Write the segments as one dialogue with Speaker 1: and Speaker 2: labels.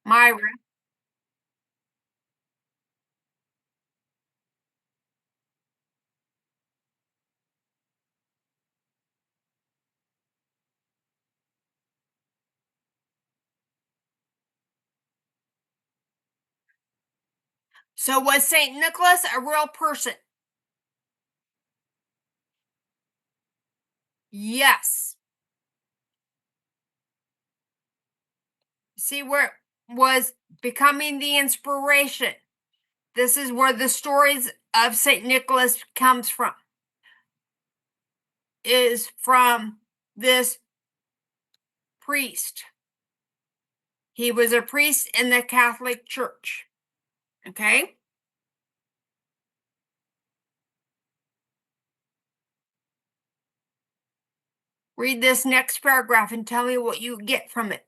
Speaker 1: Myra. So was Saint Nicholas a real person? Yes. See where it was becoming the inspiration. This is where the stories of Saint Nicholas comes from. Is from this priest. He was a priest in the Catholic Church. Okay? Read this next paragraph and tell me what you get from it.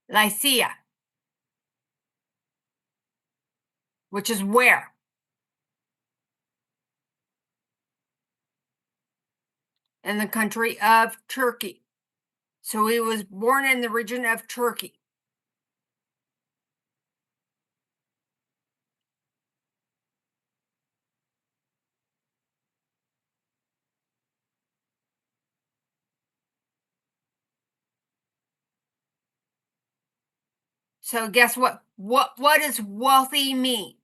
Speaker 1: Lycia, which is where? In the country of Turkey. So he was born in the region of Turkey. So guess what? What does wealthy mean?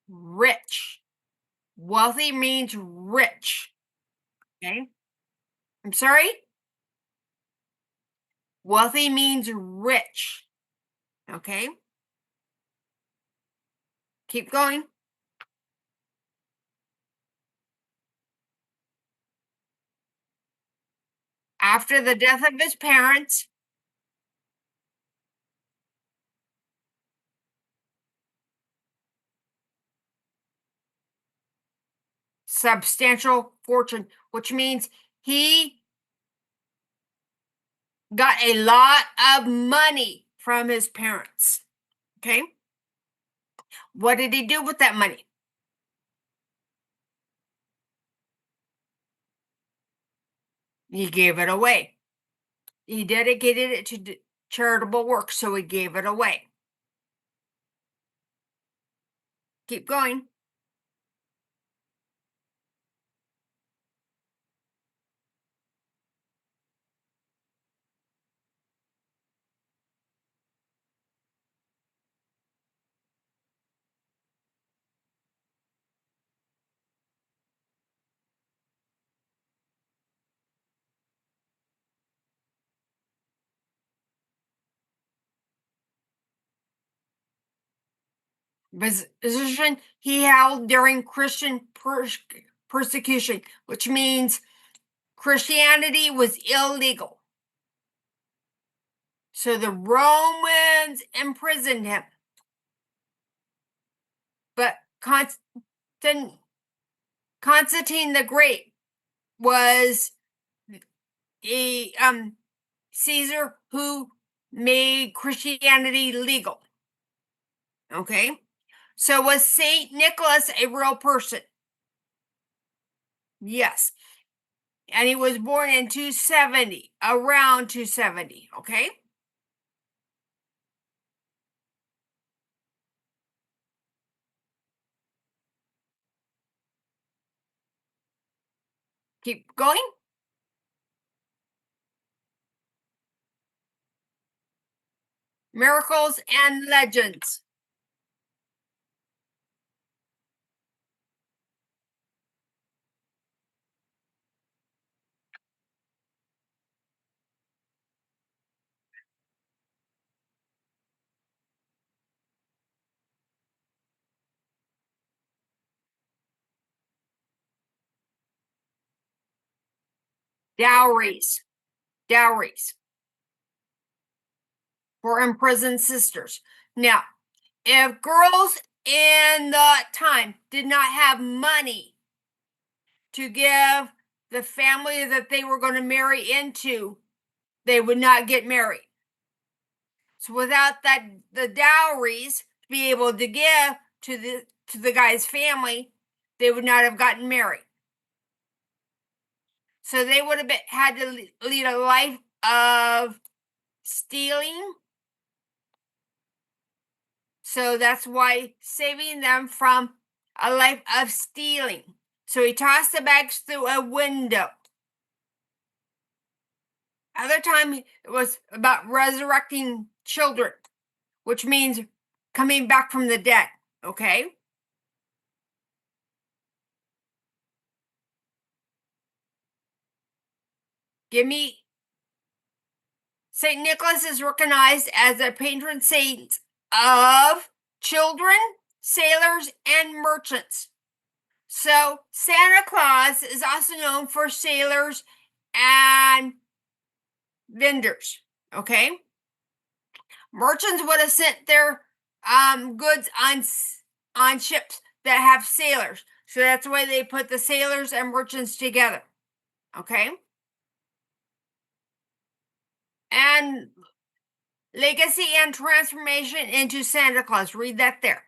Speaker 1: Rich. Wealthy means rich. Okay. I'm sorry? Wealthy means rich. Okay. Keep going. After the death of his parents, substantial fortune, which means he got a lot of money from his parents. Okay. What did he do with that money? He gave it away. He dedicated it to charitable work, so he gave it away. Keep going. Position he held during Christian persecution, which means Christianity was illegal. So the Romans imprisoned him. But Constantine the Great was a Caesar who made Christianity legal. Okay? So was Saint Nicholas a real person? Yes. And he was born in 270, around 270. Okay? Keep going. Miracles and legends. Dowries. Dowries for imprisoned sisters. Now, if girls in the time did not have money to give the family that they were going to marry into, they would not get married. So without that, the dowries to be able to give to the guy's family, they would not have gotten married. So they would have had to lead a life of stealing. So that's why saving them from a life of stealing. So he tossed the bags through a window. Other time it was about resurrecting children, which means coming back from the dead. Okay. Give me. St. Nicholas is recognized as a patron saint of children, sailors, and merchants. So Santa Claus is also known for sailors and vendors. Okay. Merchants would have sent their goods on ships that have sailors. So that's why they put the sailors and merchants together. Okay. And legacy and transformation into Santa Claus. Read that there.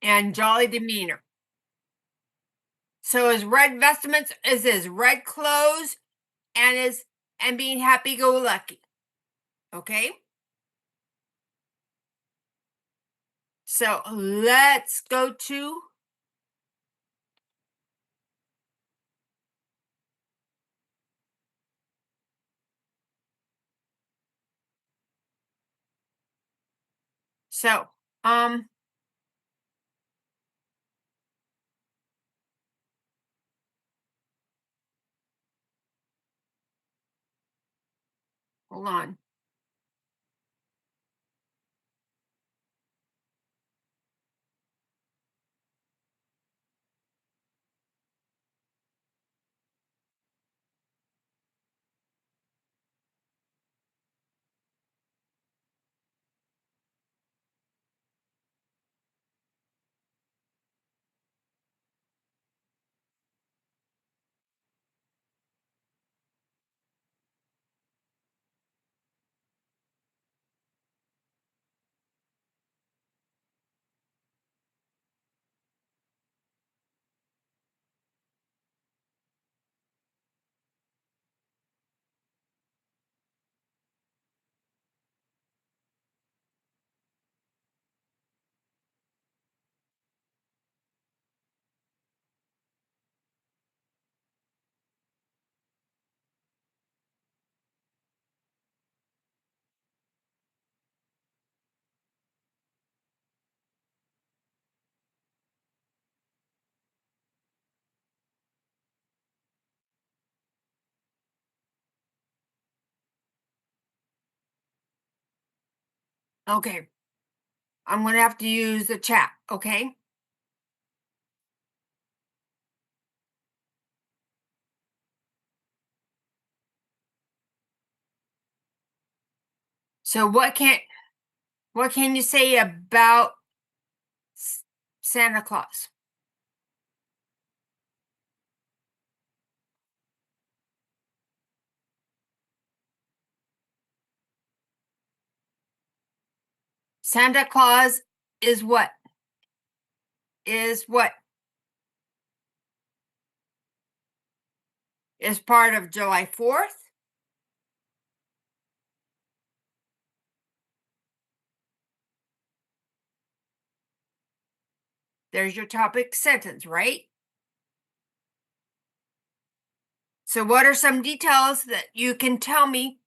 Speaker 1: And jolly demeanor. So his red vestments is his red clothes and being happy go lucky. Okay? So let's go to so hold on. Okay. I'm gonna have to use the chat, okay? So what can you say about Santa Claus? Santa Claus is what? Is what? is part of July 4th. There's your topic sentence, right? So, what are some details that you can tell me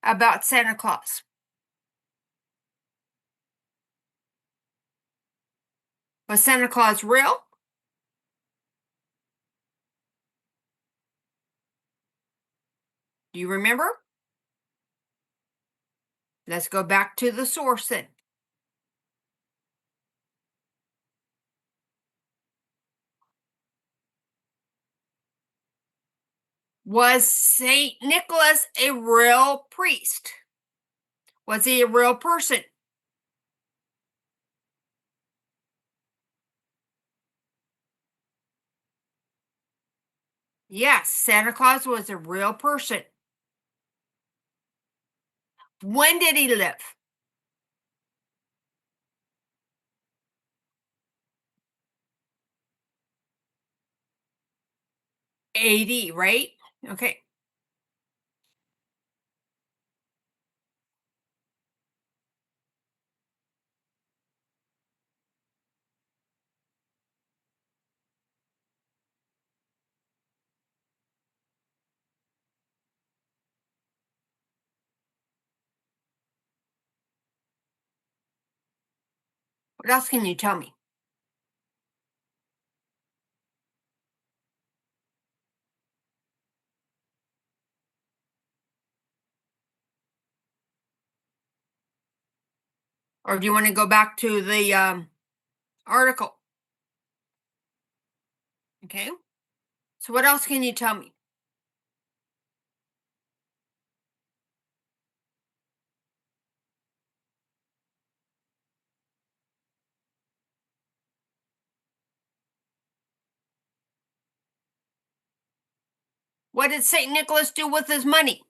Speaker 1: about Santa Claus? Was Santa Claus real? Do you remember? Let's go back to the source then. Was Saint Nicholas a real priest? Was he a real person? Yes, Santa Claus was a real person. When did he live? 80, right? Okay. What else can you tell me? Or do you want to go back to the article? Okay. So, what else can you tell me? What did St. Nicholas do with his money?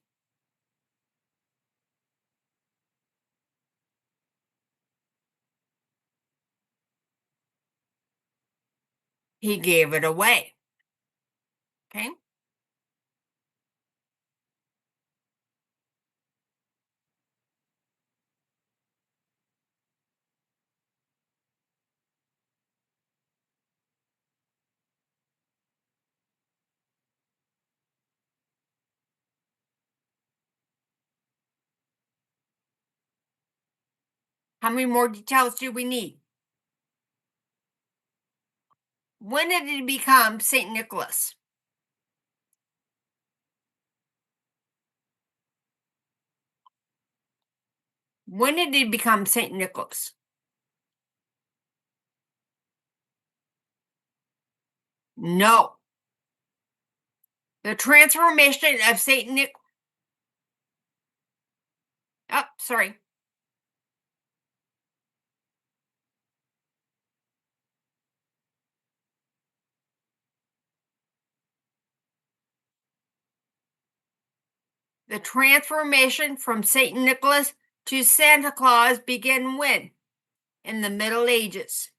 Speaker 1: He gave it away. Okay. How many more details do we need? When did he become St. Nicholas? When did he become St. Nicholas? No. The transformation of St. Nick. Oh, sorry. The transformation from St. Nicholas to Santa Claus began when? In the Middle Ages.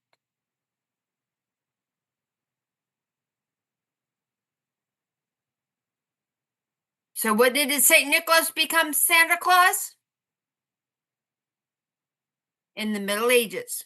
Speaker 1: So, when did St. Nicholas become Santa Claus? In the Middle Ages.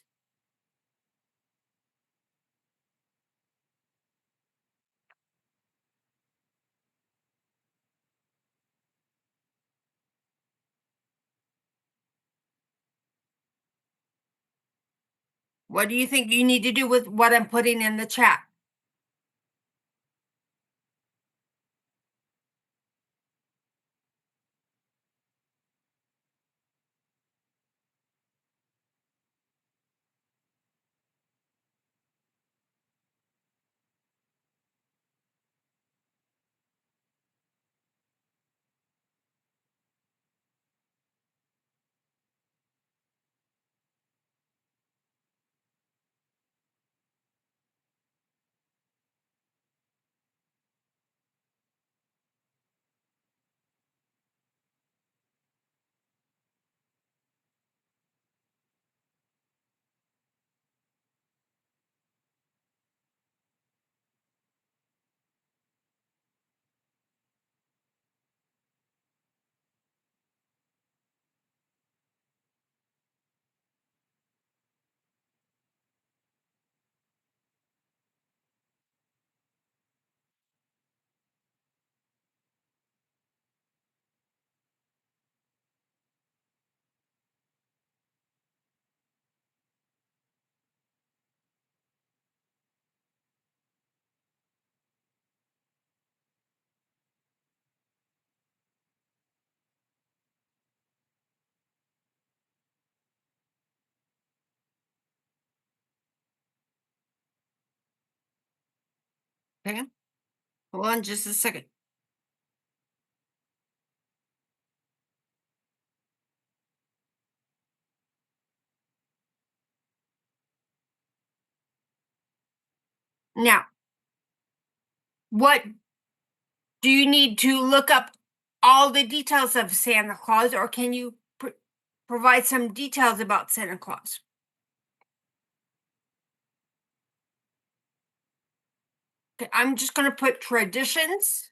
Speaker 1: What do you think you need to do with what I'm putting in the chat? Okay. Hold on just a second. Now, what do you need to look up all the details of Santa Claus, or can you provide some details about Santa Claus? Okay, I'm just going to put traditions.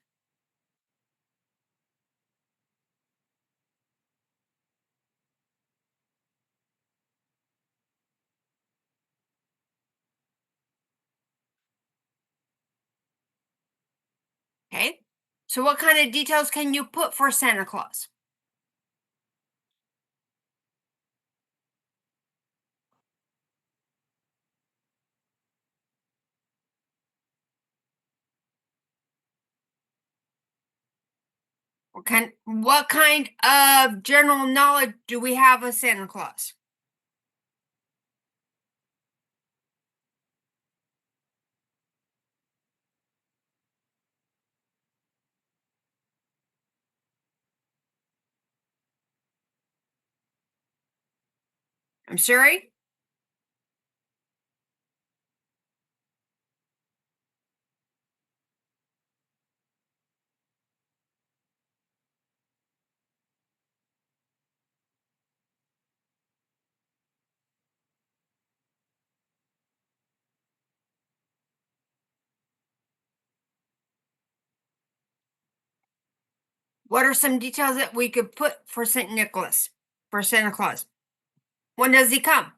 Speaker 1: Okay. So, what kind of details can you put for Santa Claus? What kind of general knowledge do we have of Santa Claus? I'm sorry. What are some details that we could put for Saint Nicholas, for Santa Claus? When does he come?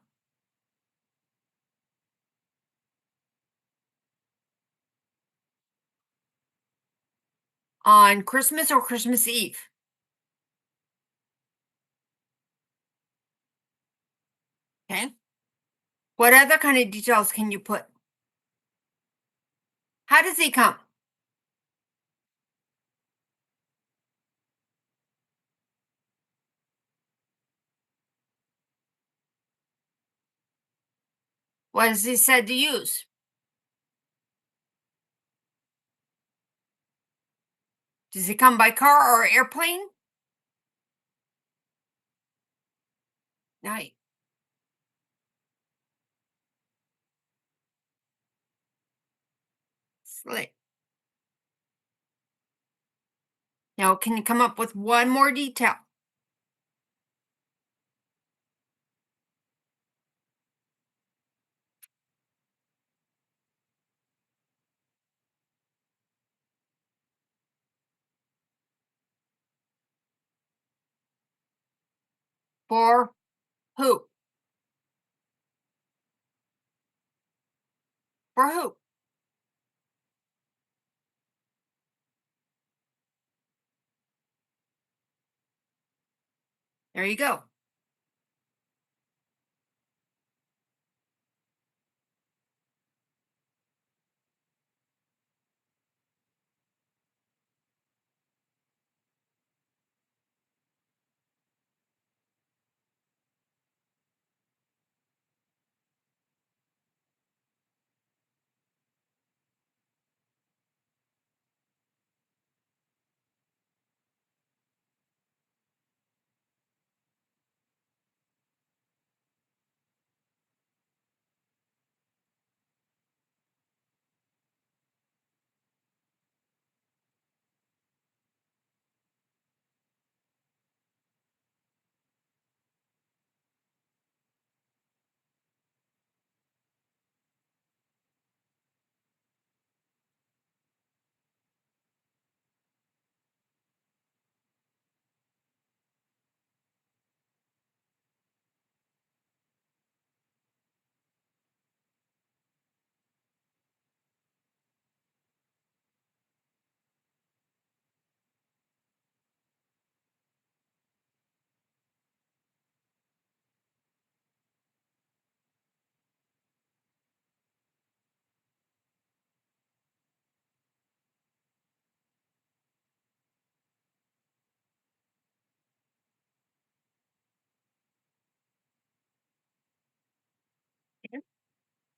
Speaker 1: On Christmas or Christmas Eve? Okay. What other kind of details can you put? How does he come? What is he said to use? Does he come by car or airplane? Night. Slick. Now, can you come up with one more detail? For who? For who? There you go.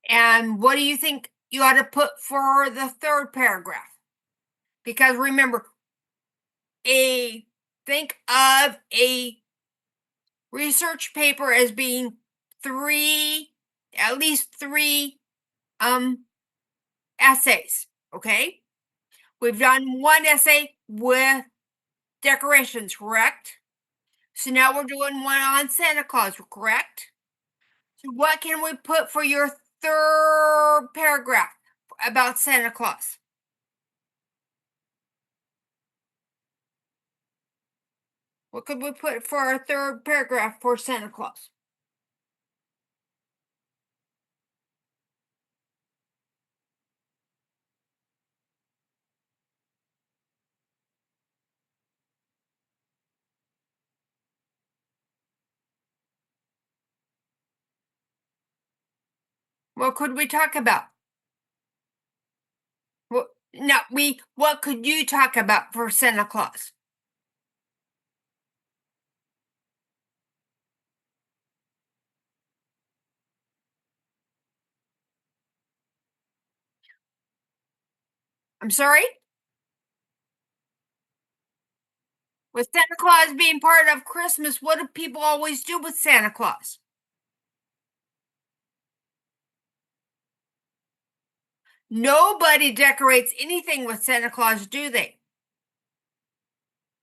Speaker 1: And what do you think? you ought to put for the third paragraph. Because remember, a think of a research paper as being at least three um essays. Okay, we've done one essay with decorations, correct? So now we're doing one on Santa Claus, correct? So what can we put for your third paragraph about Santa Claus? What could we put for our third paragraph for Santa Claus? What could we talk about? What could you talk about for Santa Claus? I'm sorry? With Santa Claus being part of Christmas, what do people always do with Santa Claus? Nobody decorates anything with Santa Claus, do they?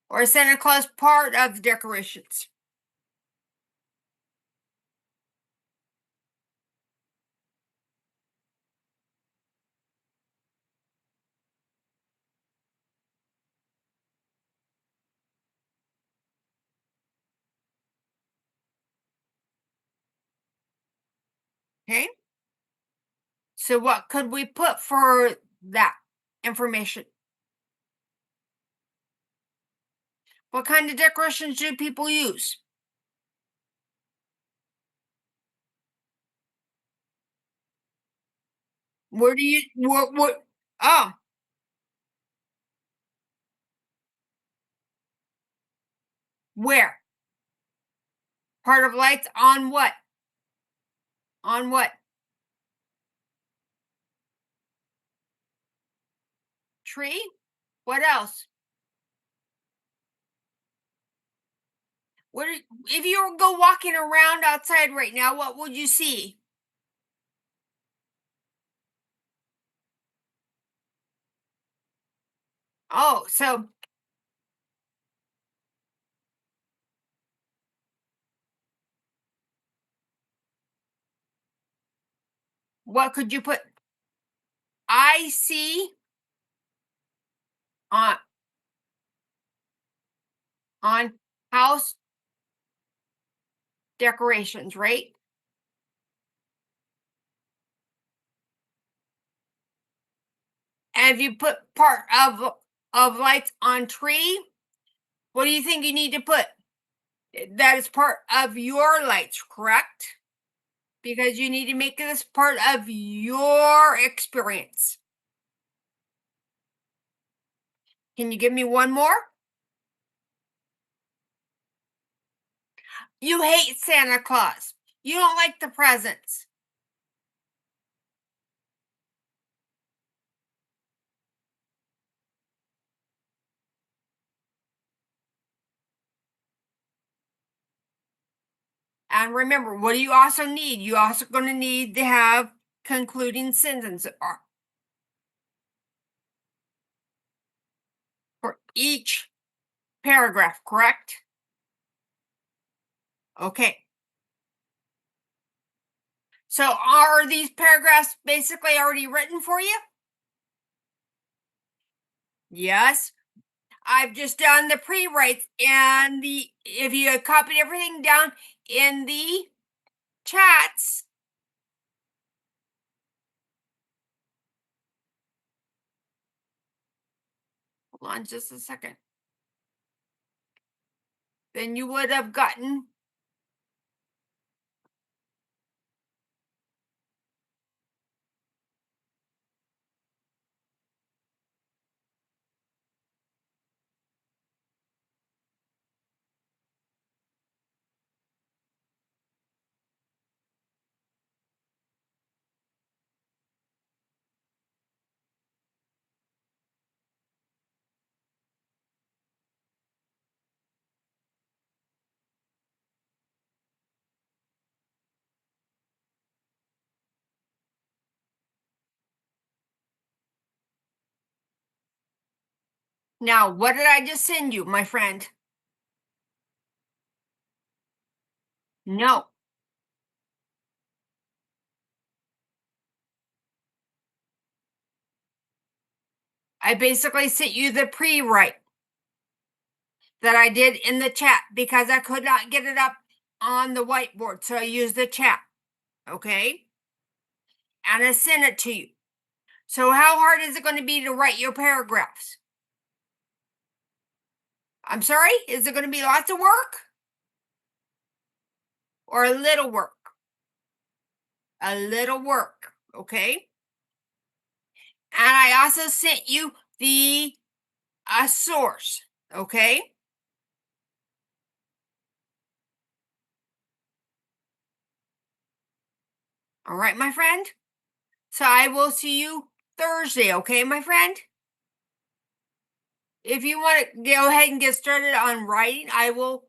Speaker 1: Or is Santa Claus part of the decorations? Okay. So what could we put for that information? What kind of decorations do people use? Where do you what oh, where? Part of lights on what? On what? Tree? What else? What are, if you were go walking around outside right now, what would you see? Oh, so what could you put? I see on on house decorations, right? And if you put part of lights on tree, what do you think you need to put? That is part of your lights, correct? Because you need to make this part of your experience. Can you give me one more? You hate Santa Claus. You don't like the presents. And remember, what do you also need? You also going to need to have concluding sentences for each paragraph, correct? Okay. So are these paragraphs basically already written for you? Yes. I've just done the pre-writes and the if you had copied everything down in the chats, hold on just a second, then you would have gotten Now, what did I just send you, my friend? No, I basically sent you the pre-write that I did in the chat because I could not get it up on the whiteboard. So I used the chat. Okay. And I sent it to you. So how hard is it going to be to write your paragraphs? I'm sorry? Is it going to be lots of work or a little work? A little work. Okay. And I also sent you the source. Okay. All right, my friend. So I will see you Thursday. Okay, my friend? If you want to go ahead and get started on writing, I will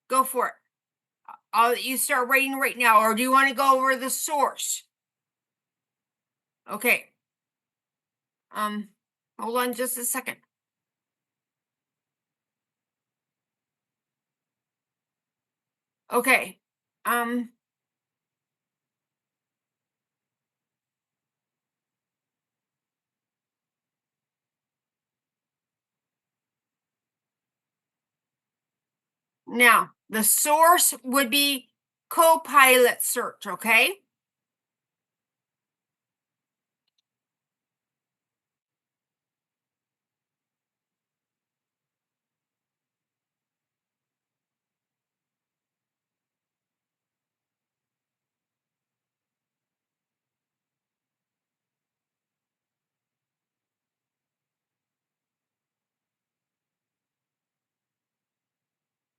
Speaker 1: go for it. I'll let you start writing right now. Or do you want to go over the source? Okay. Hold on just a second. Okay. Now the source would be Copilot search, okay?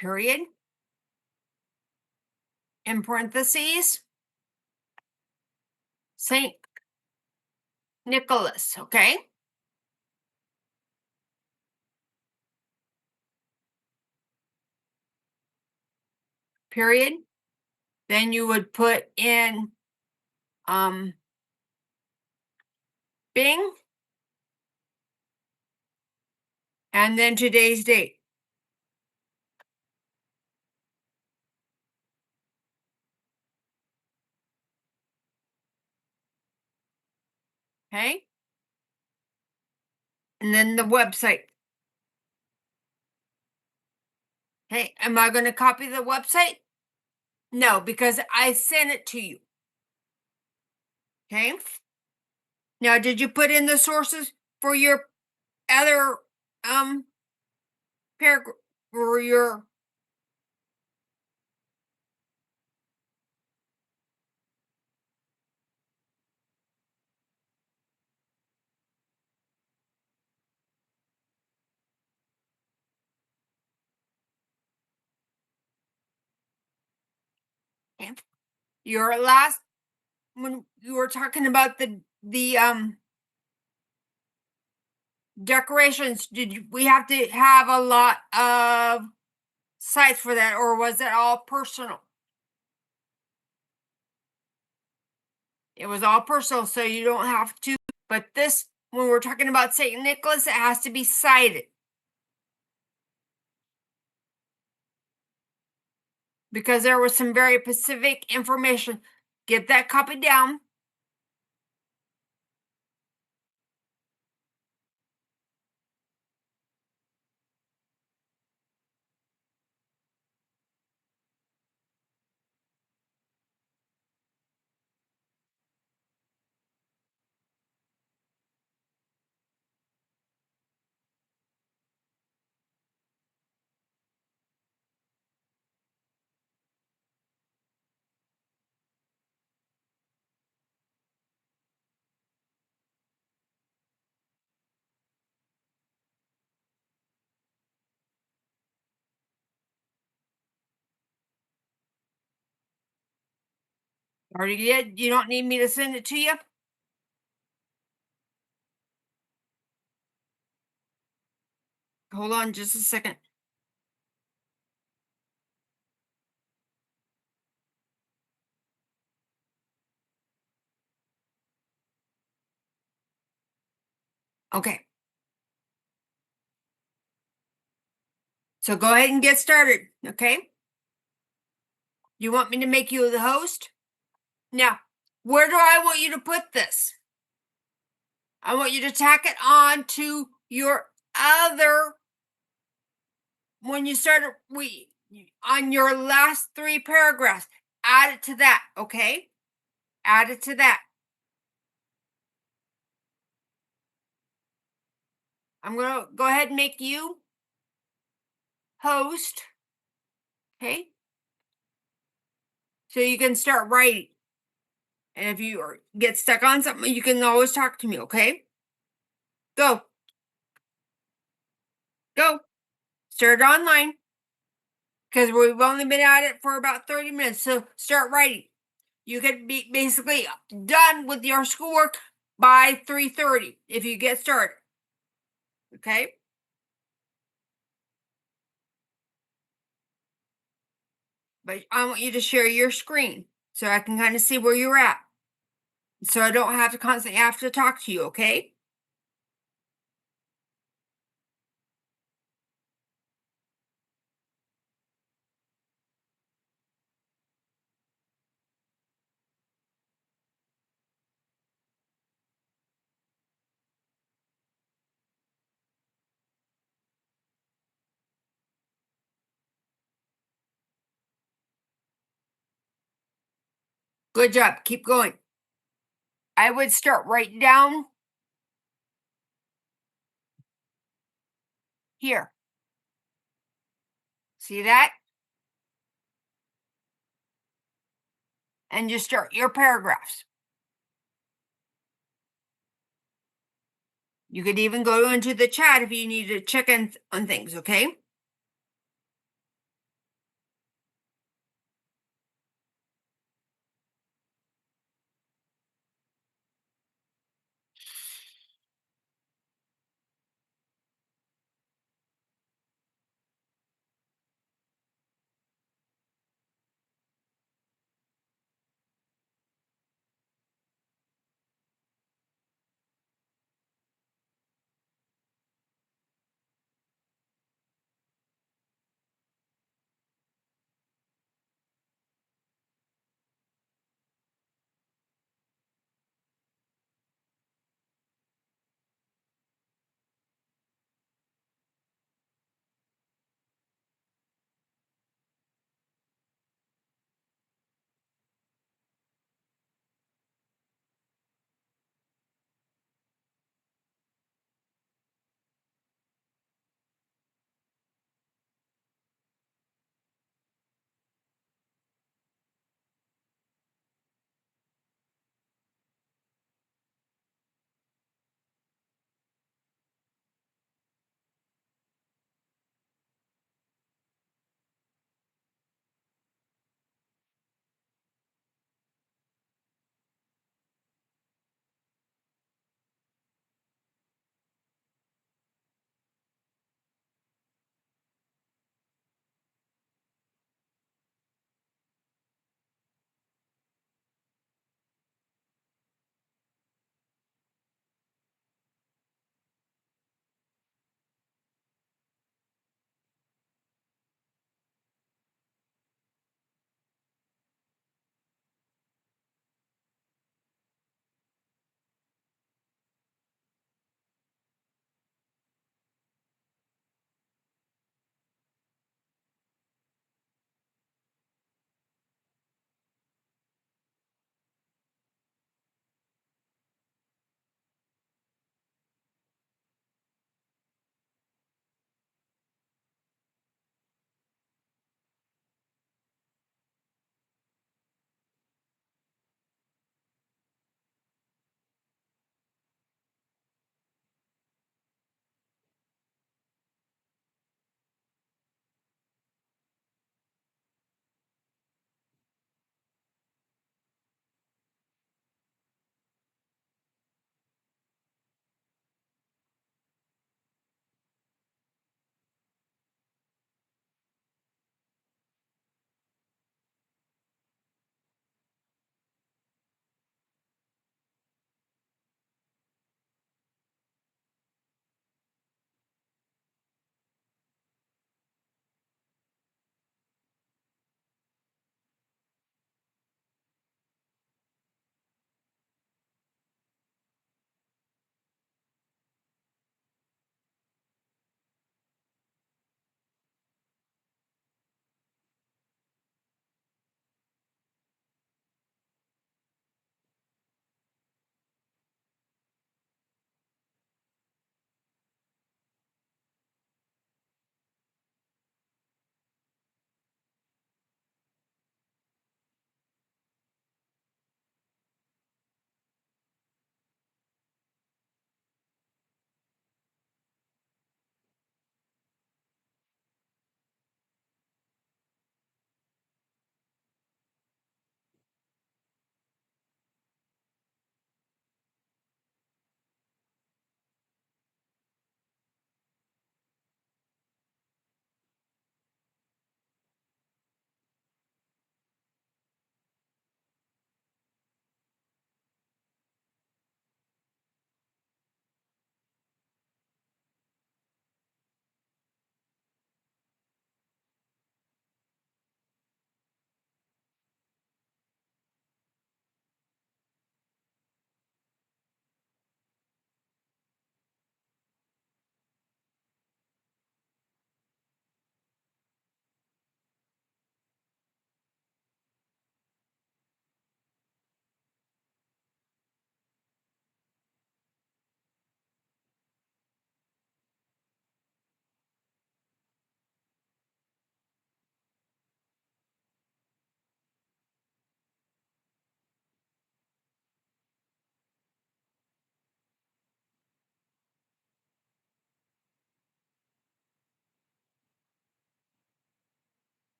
Speaker 1: Period. In parentheses, Saint Nicholas, okay? Period. Then you would put in Bing and then today's date. Okay. And then the website. Hey, am I going to copy the website? No, because I sent it to you. Okay. Now, did you put in the sources for your other paragraph or your your last when you were talking about the decorations? We have to have a lot of sites for that, or was it all personal? It was all personal, so you don't have to. But this, when we're talking about St. Nicholas, it has to be cited because there was some very specific information. Get that copied down. Already did. You don't need me to send it to you. Hold on just a second. Okay. So go ahead and get started, okay? You want me to make you the host? Now, where do I want you to put this? I want you to tack it on to your other, when you start on your last 3 paragraphs, add it to that, okay? Add it to that. I'm going to go ahead and make you host, okay? So you can start writing. And if you get stuck on something, you can always talk to me, okay? Go. Go. Start online because we've only been at it for about 30 minutes. So start writing. You can be basically done with your schoolwork by 3:30 if you get started. Okay? But I want you to share your screen so I can kind of see where you're at. So I don't have to constantly have to talk to you, okay? Good job. Keep going. I would start right down here. See that? And just start your paragraphs. You could even go into the chat if you need to check in on things, okay?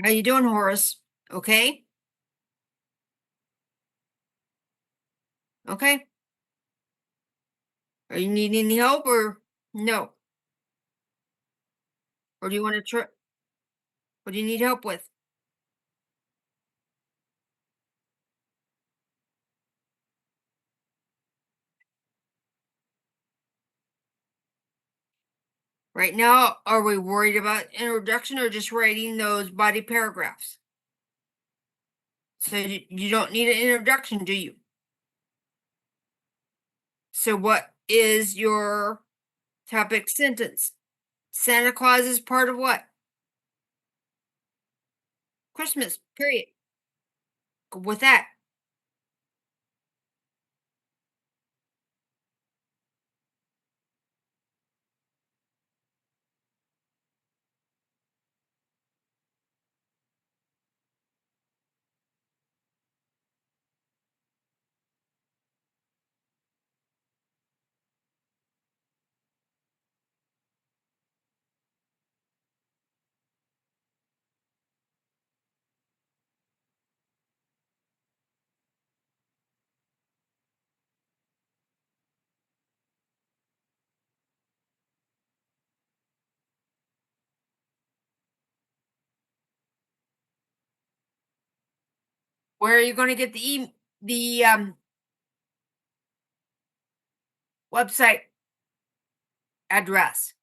Speaker 1: How you doing, Horace? Okay? Okay. Are you needing any help or no? Or do you want to try? What do you need help with? Right now, are we worried about introduction or just writing those body paragraphs? So you don't need an introduction, do you? So what is your topic sentence? Santa Claus is part of what? Christmas, period. With that, where are you going to get the website address?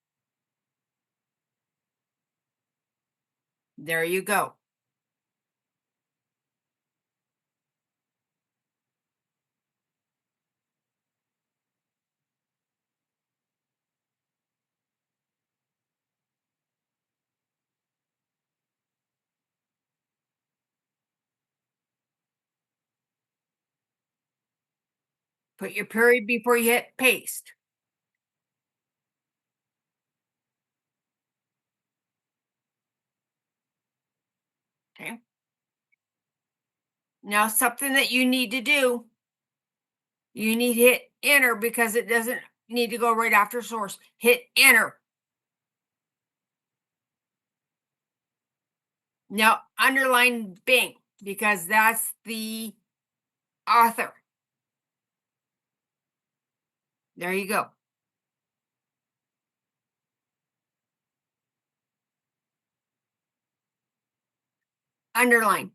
Speaker 1: There you go. Put your period before you hit paste. Okay. Now, something that you need to do, you need to hit enter because it doesn't need to go right after source. Hit enter. Now, underline Bing because that's the author. There you go. Underline.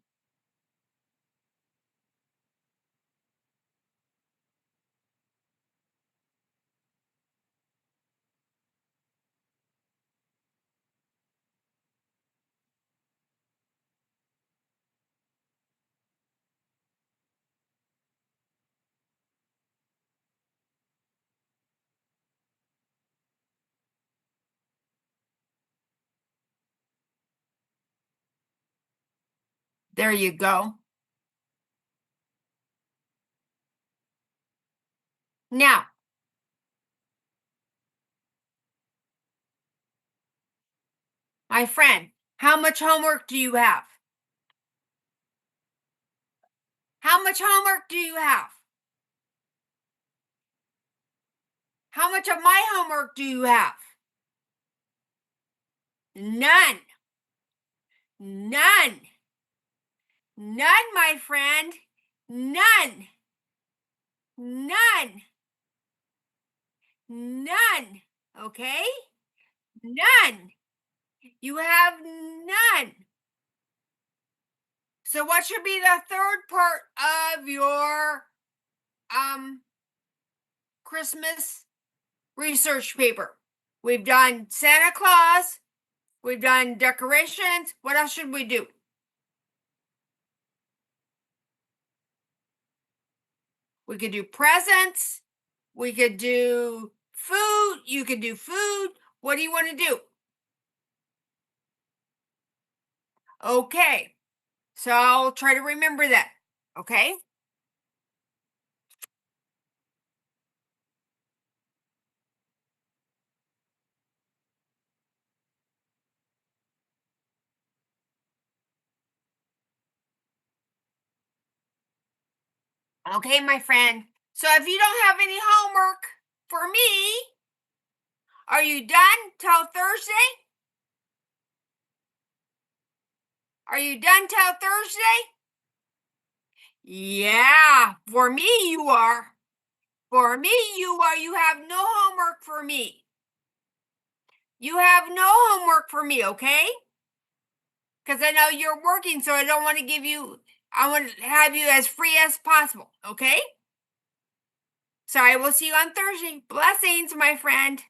Speaker 1: There you go. Now, my friend, how much homework do you have? How much homework do you have? How much of my homework do you have? None. None. None, my friend. None. None. None. Okay? None. You have none. So what should be the third part of your um Christmas research paper? We've done Santa Claus, we've done decorations. What else should we do? We could do presents, we could do food, you could do food. What do you want to do? Okay. So I'll try to remember that. Okay? Okay, my friend. So if you don't have any homework for me, are you done till Thursday? Are you done till Thursday? Yeah, for me you are. For me you are. You have no homework for me. You have no homework for me, okay? Because I know you're working, so I don't want to give you, I want to have you as free as possible, okay? So I will see you on Thursday. Blessings, my friend.